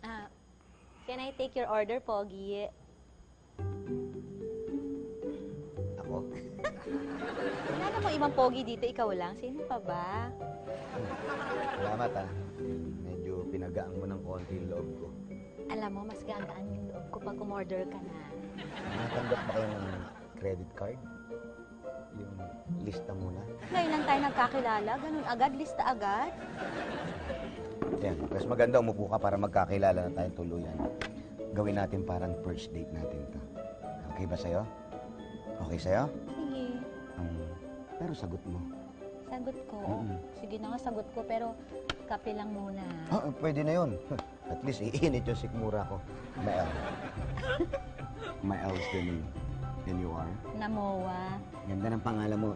Ah, can I take your order, Pogi? Ako? Wala mo ibang Pogi dito, ikaw lang. Sino pa ba? Salamat, ha. Medyo pinagaan mo ng konti yung loob ko. Alam mo, mas gagaan yung loob ko pag umorder ka na. Natanggap ba kayo ng credit card? Yung lista muna? Ngayon lang tayo nagkakilala, ganun agad, lista agad. Yan, mas maganda umupo ka para magkakilala na tayong tuluyan. Gawin natin parang first date natin to. Okay ba sa'yo? Okay sa'yo? Sige, Pero sagot mo. sagot ko. Mm-mm. Sige na nga, sagot ko, pero kape lang muna. Pwede na yun. At least iinit yung sikmura ko. Mael. Mael's the name. And you are? Namoa. Ganda ng pangalan mo.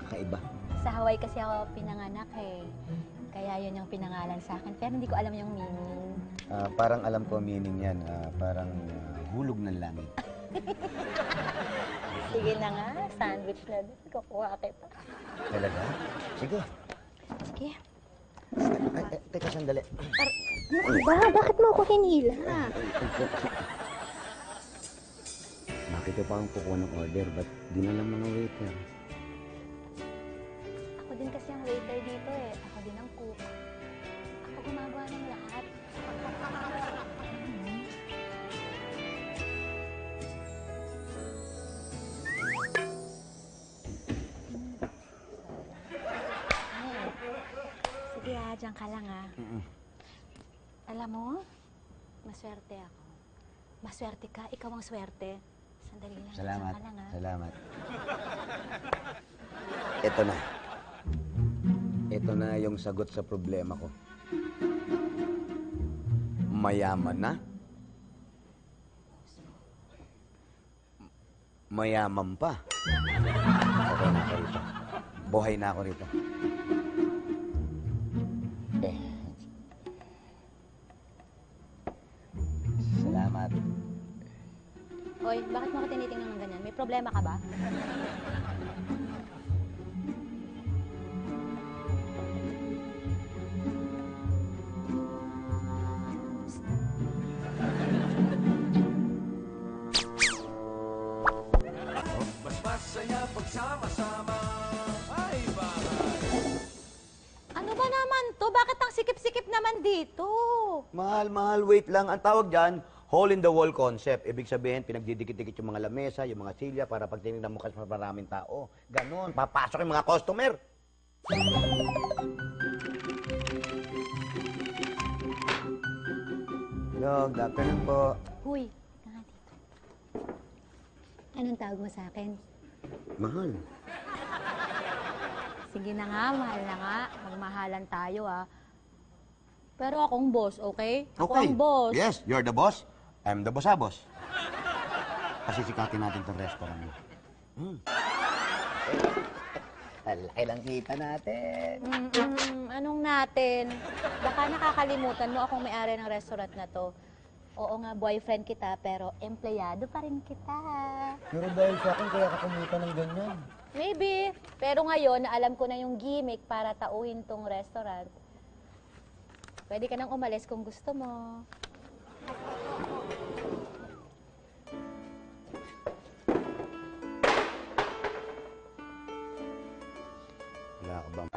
Kakaiba. Sa Hawaii kasi ako pinanganak eh. Kaya yun yung pinangalan sa akin. Pero hindi ko alam yung meaning. Parang alam ko meaning yan. Parang hulog ng langit. Sige na nga, sandwich na din. Kukuha kita. Talaga? Sige. Sige. Teka, sandali. Ano ba? Bakit mo ako hinila? Bakit pa ang kukuha ng order? Ba't di na lang mga waiter? Ako din kasi ang waiter dito eh. Ako din ang cook. Ako gumagawa ng lahat. Sige dyan ka lang Alam mo, maswerte ako. Maswerte ka, ikaw ang swerte. Sandali lang, Salamat. dyan ka lang Salamat. Ito na. Ito na yung sagot sa problema ko. Mayaman na. Mayaman pa. Okay na ako rito. Buhay na ako rito. Salamat. Hoy, bakit mo ako tinitingnan ng ganyan? May problema ka ba? Mas masaya pagsama-sama. Ay, bakit? Ano ba naman to? Bakit ang sikip-sikip naman dito? Mahal, wait lang. Ang tawag dyan, hole in the wall concept. Ibig sabihin, pinagdidikit-dikit yung mga lamesa, yung mga silya, para pag tinignan mo kasi maraming tao. Ganon, papasok yung mga customer. Hello, good afternoon po. Huy, ka nga dito. Anong tawag mo sa akin? Mahal. Sige na nga, mahal na nga. Magmahalan tayo Pero akong boss, okay? Ako ang boss. Yes, you're the boss. I'm the boss-a-boss. Kasi sikatin natin itong restaurant mo. Alay lang kita natin. Anong natin? Baka nakakalimutan mo akong may-ari ng restaurant na to. Oo nga, boyfriend kita, pero empleyado pa rin kita. Pero dahil sa akin, kaya ka kumita ng ganyan. Maybe. Pero ngayon, alam ko na yung gimmick para tauhin tong restaurant. Pwede ka nang umalis kung gusto mo. Wala ka bang...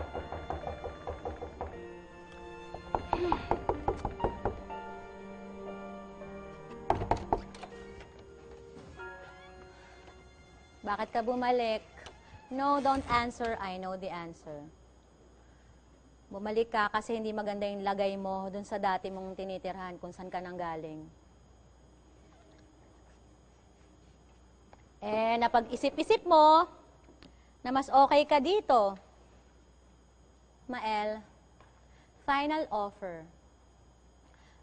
Bakit ka bumalik? No, don't answer. I know the answer. Bumalik ka kasi hindi maganda yung lagay mo dun sa dati mong tinitirhan kung saan ka nang galing. Napag-isip-isip mo na mas okay ka dito. Mael, final offer.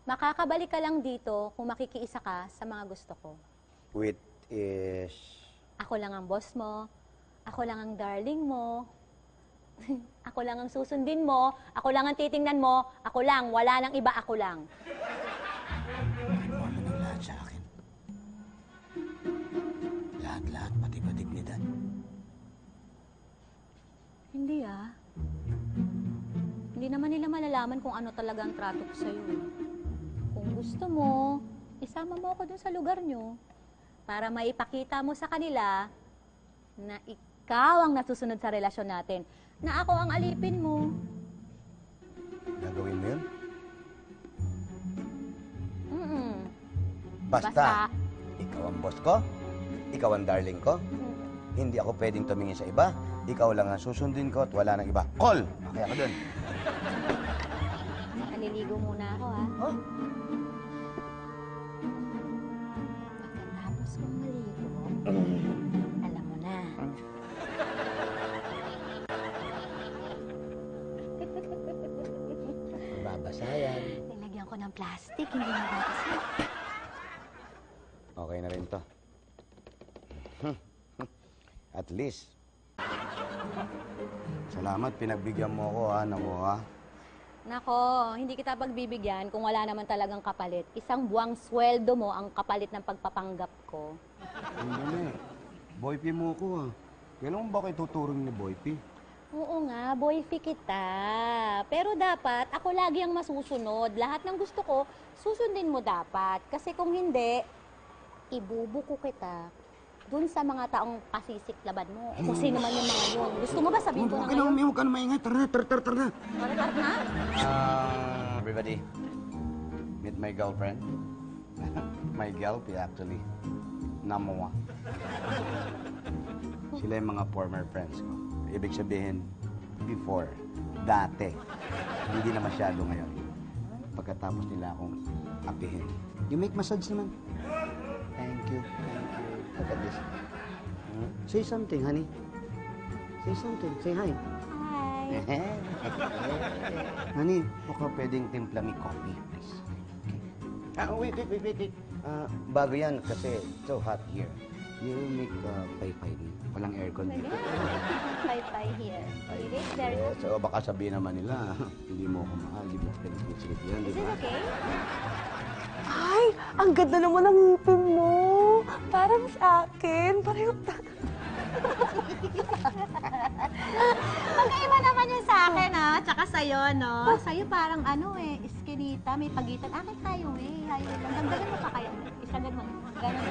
Makakabalik ka lang dito kung makikiisa ka sa mga gusto ko. Which is... Ako lang ang boss mo. Ako lang ang darling mo. Ako lang ang susundin mo. Ako lang ang titingnan mo. Ako lang. Wala nang iba. Ako lang. Ginawa mo ng lahat sa akin. Lahat-lahat, pati ba dignidad? Hindi Hindi naman nila malalaman kung ano talaga ang trato ko sa'yo. Kung gusto mo, isama mo ako dun sa lugar nyo para maipakita mo sa kanila na ikaw ang nasusunod sa relasyon natin, na ako ang alipin mo. Gagawin mo yun? Mm-mm. Basta, ikaw ang boss ko, ikaw ang darling ko, hindi ako pwedeng tumingin sa iba, ikaw lang ang susundin ko at wala nang iba. Call! Okay ako dun. Naliligo muna ako, ha? Huh? Pagkatapos kong maligo, alam mo na. Babasa yan. Nilagyan ko ng plastic, hindi mababasa. Okay na rin to. At least. Salamat, pinagbigyan mo ako, ha, Namo, ha? Nako, hindi kita pagbibigyan kung wala naman talagang kapalit. Isang buwang sweldo mo ang kapalit ng pagpapanggap ko. Hindi, Boypi mo ako, ha? Kailan mo ba kayo tuturing ni Boypi? Oo nga, boyfie kita. Pero dapat, ako lagi ang masusunod. Lahat ng gusto ko, susundin mo dapat. Kasi kung hindi, ibubuko kita dun sa mga taong pasisiklaban mo. O kung sino man yung mga yun. Gusto mo ba sabihin ko na ngayon? Huwag ka na maingay. Tara na. Marikat na? Everybody, meet my girlfriend. My girlfriend, actually. Namo. Sila yung mga former friends ko. Ibig sabihin, before, dati. Hindi na masyado ngayon. Pagkatapos nila akong apihin. You make massage naman. Thank you. Look at this. Say something, honey. Say something. Say hi. Hi. Honey, baka pwedeng timpla me coffee, please. Wait. Bago yan kasi so hot here. You make pay-pay. Walang aircon dito. Bye-bye here. It is very good. So baka sabihin naman nila, hindi mo ako mahal, hindi mo pinag-sleep yan, di Is ba? it okay? Ay, ang ganda naman ng ngipin mo. Parang sa akin. Pareho Magkaiba naman yung sa akin, ha? Tsaka sa'yo, no? Sa'yo parang iskinita, may pagitan. Akin highway. Dagdagan mo pa kaya. Isagan mo. Ganun.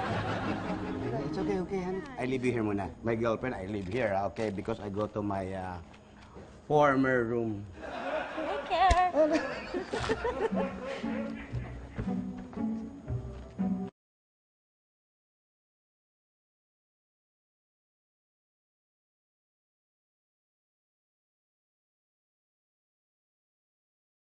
It's okay, honey. I leave you here muna. My girlfriend, I live here, okay? Because I go to my former room. Take care.